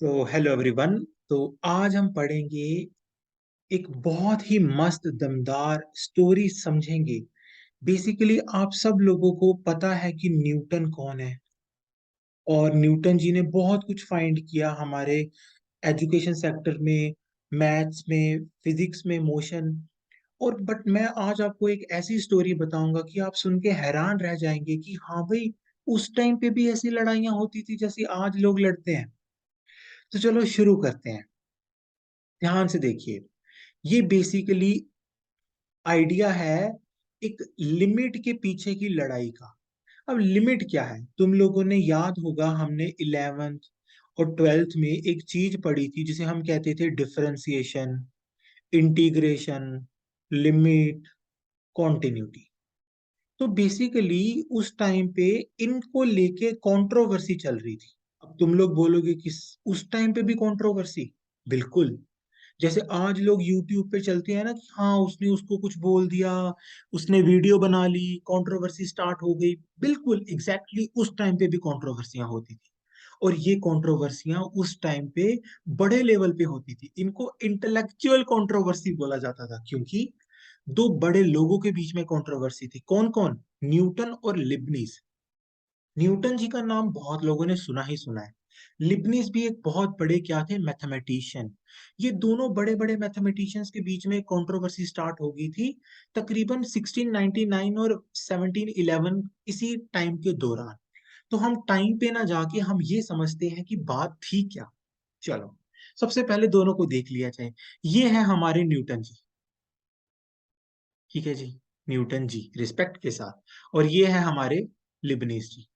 तो hello everyone. तो आज हम पढ़ेंगे एक बहुत ही मस्त दमदार स्टोरी समझेंगे। बेसिकली आप सब लोगों को पता है कि न्यूटन कौन है, और न्यूटन जी ने बहुत कुछ फाइंड किया हमारे एजुकेशन सेक्टर में, मैथ्स में, फिजिक्स में, मोशन। और बट मैं आज आपको एक ऐसी स्टोरी बताऊंगा कि आप सुन के हैरान रह जाएंगे कि हाँ भाई, उस टाइम पे भी ऐसी लड़ाइयाँ होती थी जैसे आज लोग लड़ते हैं। तो चलो शुरू करते हैं। ध्यान से देखिए। ये बेसिकली आइडिया है एक लिमिट के पीछे की लड़ाई का। अब लिमिट क्या है, तुम लोगों ने याद होगा, हमने 11th और 12th में एक चीज पढ़ी थी जिसे हम कहते थे डिफरेंशिएशन, इंटीग्रेशन, लिमिट, कॉन्टिन्यूटी। तो बेसिकली उस टाइम पे इनको लेके कंट्रोवर्सी चल रही थी। अब तुम लोग बोलोगे कि उस टाइम पे भी कंट्रोवर्सी? बिल्कुल। जैसे आज लोग यूट्यूब पे चलते हैं ना कि हाँ उसने उसको कुछ बोल दिया, उसने वीडियो बना ली, कंट्रोवर्सी स्टार्ट हो गई। बिल्कुल एग्जैक्टली उस टाइम पे भी कंट्रोवर्सियां होती थी। और ये कंट्रोवर्सियां उस टाइम पे बड़े लेवल पे होती थी। इनको इंटेलेक्चुअल कंट्रोवर्सी बोला जाता था, क्योंकि दो बड़े लोगों के बीच में कंट्रोवर्सी थी। कौन कौन? न्यूटन और लिबनीज। न्यूटन जी का नाम बहुत लोगों ने सुना ही सुना है। लिबनीज भी एक बहुत बड़े क्या थे, मैथमेटिशियन। ये दोनों बड़े बड़े मैथमेटिशियंस के बीच में कंट्रोवर्सी स्टार्ट हो गई थी तकरीबन 1699 और 1711, इसी टाइम के दौरान। तो हम टाइम पे ना जाके हम ये समझते हैं कि बात थी क्या। चलो सबसे पहले दोनों को देख लिया जाए। ये है हमारे न्यूटन जी। ठीक है जी, न्यूटन जी रिस्पेक्ट के साथ। और ये है हमारे लिबनीज जी।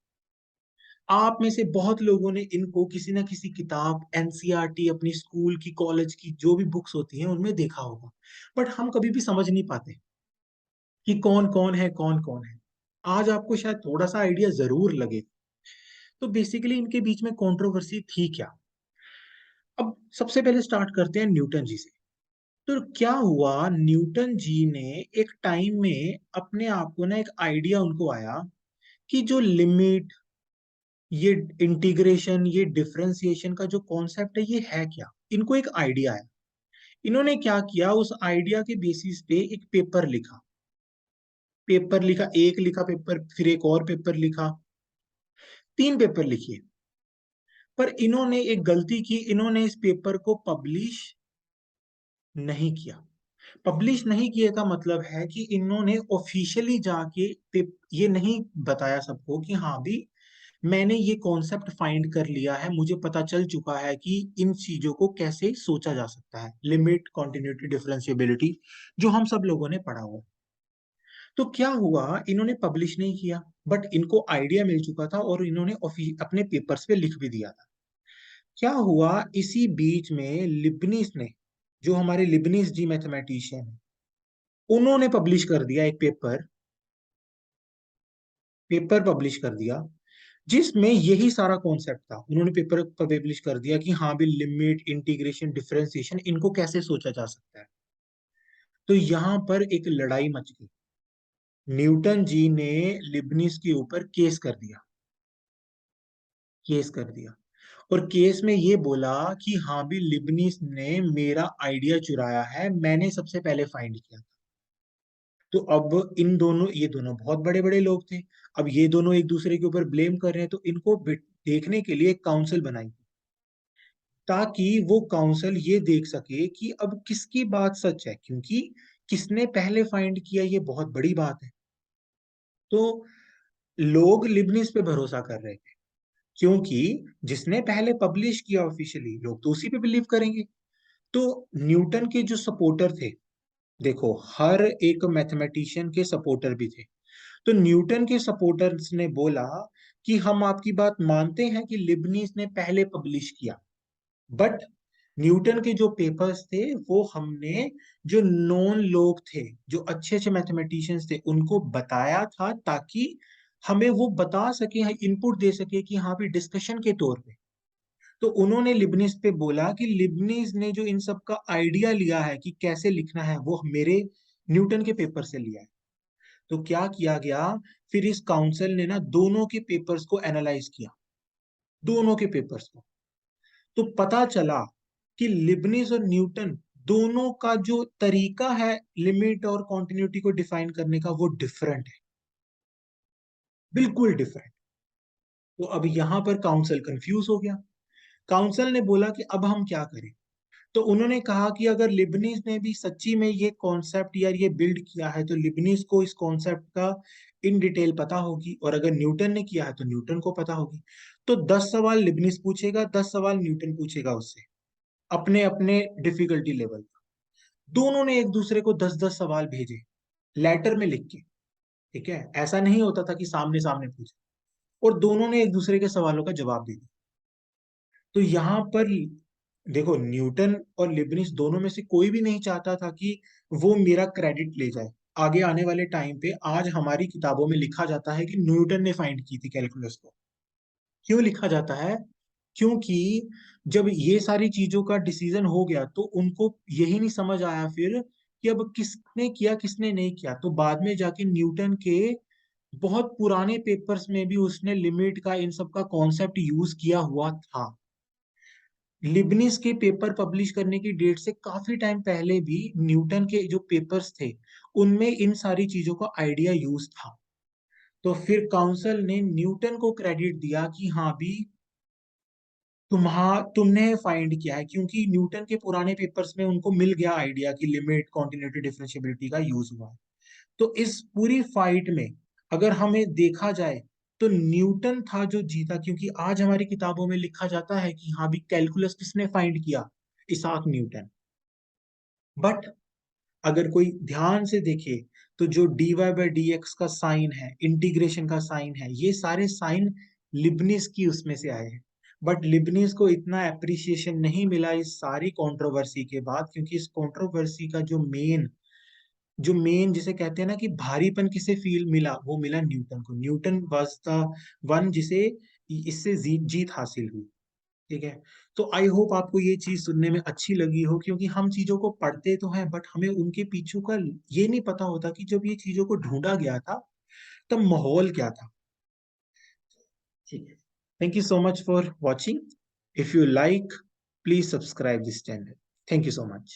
आप में से बहुत लोगों ने इनको किसी ना किसी किताब, एनसीईआरटी, अपनी स्कूल की, कॉलेज की जो भी बुक्स होती हैं उनमें देखा होगा। बट हम कभी भी समझ नहीं पाते कि कौन कौन है, कौन कौन है। आज आपको शायद थोड़ा सा आइडिया जरूर लगे। तो बेसिकली इनके बीच में कंट्रोवर्सी थी क्या। अब सबसे पहले स्टार्ट करते हैं न्यूटन जी से। तो क्या हुआ, न्यूटन जी ने एक टाइम में अपने आप को ना एक आइडिया उनको आया कि जो लिमिट, ये इंटीग्रेशन, ये डिफरेंशिएशन का जो कॉन्सेप्ट है ये है क्या। इनको एक आइडिया है। इन्होंने क्या किया, उस आइडिया के बेसिस पे एक पेपर लिखा। पेपर लिखा, एक लिखा पेपर, फिर एक और पेपर लिखा, तीन पेपर लिखे। पर इन्होंने एक गलती की, इन्होंने इस पेपर को पब्लिश नहीं किया। पब्लिश नहीं किए का मतलब है कि इन्होंने ऑफिशियली जाके ये नहीं बताया सबको कि हाँ भी मैंने ये कॉन्सेप्ट फाइंड कर लिया है, मुझे पता चल चुका है कि इन चीजों को कैसे सोचा जा सकता है, लिमिट, कॉन्टिन्यूटी, डिफरेंशिएबिलिटी, जो हम सब लोगों ने पढ़ा हुआ। तो क्या हुआ, इन्होंने पब्लिश नहीं किया, बट इनको आइडिया मिल चुका था और इन्होंने अपने पेपर्स पे लिख भी दिया था। क्या हुआ, इसी बीच में लिबनीज ने, जो हमारे लिबनीज जी मैथमेटिशियन है, उन्होंने पब्लिश कर दिया एक पेपर। पेपर पब्लिश कर दिया जिसमें यही सारा कॉन्सेप्ट था। उन्होंने पेपर पब्लिश कर दिया कि हाँ भी लिमिट, इंटीग्रेशन, डिफरेंशिएशन, इनको कैसे सोचा जा सकता है। तो यहां पर एक लड़ाई मच गई। न्यूटन जी ने लिबनीज के ऊपर केस कर दिया। केस कर दिया। और केस में ये बोला कि हाँ भी लिबनीज ने मेरा आइडिया चुराया है, मैंने सबसे पहले फाइंड किया। तो अब इन दोनों, ये दोनों बहुत बड़े बड़े लोग थे। अब ये दोनों एक दूसरे के ऊपर ब्लेम कर रहे हैं, तो इनको देखने के लिए एक काउंसिल बनाई, ताकि वो काउंसिल ये देख सके कि अब किसकी बात सच है, क्योंकि किसने पहले फाइंड किया ये बहुत बड़ी बात है। तो लोग लिबनिस पे भरोसा कर रहे थे, क्योंकि जिसने पहले पब्लिश किया ऑफिशियली, लोग तो उसी पे बिलीव करेंगे। तो न्यूटन के जो सपोर्टर थे, देखो हर एक मैथमेटिशियन के सपोर्टर भी थे। तो न्यूटन के सपोर्टर्स ने बोला कि हम आपकी बात मानते हैं कि लिबनीज ने पहले पब्लिश किया, बट न्यूटन के जो पेपर्स थे वो हमने, जो नॉन लोग थे, जो अच्छे अच्छे मैथमेटिशियंस थे, उनको बताया था, ताकि हमें वो बता सके, इनपुट दे सके कि हाँ भी डिस्कशन के तौर पे। तो उन्होंने लिबनीज पे बोला कि लिबनीज ने जो इन सब का आइडिया लिया है कि कैसे लिखना है, वो मेरे न्यूटन के पेपर से लिया है। तो क्या किया गया, फिर इस काउंसिल ने ना दोनों के पेपर्स को एनालाइज किया, दोनों के पेपर्स को। तो पता चला कि लिबनिज और न्यूटन दोनों का जो तरीका है लिमिट और कॉन्टिन्यूटी को डिफाइन करने का वो डिफरेंट है, बिल्कुल डिफरेंट। तो अब यहां पर काउंसिल कंफ्यूज हो गया। काउंसिल ने बोला कि अब हम क्या करें। तो उन्होंने कहा कि अगर लिबनीज ने भी सच्ची में ये कॉन्सेप्ट या ये बिल्ड किया है तो लिबनीज को इस कॉन्सेप्ट का इन डिटेल पता होगी, और अगर न्यूटन ने किया है तो न्यूटन को पता होगी। तो 10 सवाल लिबनीज पूछेगा, 10 सवाल न्यूटन पूछेगा उससे, अपने अपने डिफिकल्टी लेवल पर। दोनों ने एक दूसरे को 10-10 सवाल भेजे लेटर में लिख के। ठीक है, ऐसा नहीं होता था कि सामने सामने पूछे, और दोनों ने एक दूसरे के सवालों का जवाब दे दिया। तो यहाँ पर देखो, न्यूटन और लिबनिस दोनों में से कोई भी नहीं चाहता था कि वो मेरा क्रेडिट ले जाए। आगे आने वाले टाइम पे आज हमारी किताबों में लिखा जाता है कि न्यूटन ने फाइंड की थी कैलकुलस को। क्यों लिखा जाता है? क्योंकि जब ये सारी चीजों का डिसीजन हो गया तो उनको यही नहीं समझ आया फिर कि अब किसने किया किसने नहीं किया। तो बाद में जाके न्यूटन के बहुत पुराने पेपर्स में भी उसने लिमिट का इन सब का कॉन्सेप्ट यूज किया हुआ था। लिबनिस के पेपर पब्लिश करने की डेट से काफी टाइम पहले भी न्यूटन के जो पेपर्स थे उनमें इन सारी चीजों का आइडिया यूज था। तो फिर काउंसिल ने न्यूटन को क्रेडिट दिया कि हाँ भी तुमने फाइंड किया है, क्योंकि न्यूटन के पुराने पेपर्स में उनको मिल गया आइडिया कि लिमिट कॉन्टिन्यूटी डिफरेंशियबिलिटी का यूज हुआ है। तो इस पूरी फाइट में अगर हमें देखा जाए तो न्यूटन था जो जीता, क्योंकि आज हमारी किताबों में लिखा जाता है कि हाँ भी कैलकुलस किसने फाइंड किया, इसाक न्यूटन। बट अगर कोई ध्यान से देखे तो जो dy/dx का साइन है, इंटीग्रेशन का साइन है, ये सारे साइन लिबनिस की उसमें से आए हैं। बट लिबनिस को इतना अप्रिसिएशन नहीं मिला इस सारी कंट्रोवर्सी के बाद, क्योंकि इस कंट्रोवर्सी का जो मेन जिसे कहते हैं ना कि भारीपन किसे फील मिला, वो मिला न्यूटन को। न्यूटन वाज द वन जिसे इससे जीत हासिल हुई। ठीक है। तो आई होप आपको ये चीज सुनने में अच्छी लगी हो, क्योंकि हम चीजों को पढ़ते तो हैं बट हमें उनके पीछे का ये नहीं पता होता कि जब ये चीजों को ढूंढा गया था तब माहौल क्या था। ठीक है। Thank you so much for watching. If you like, please subscribe this channel. Thank you so much.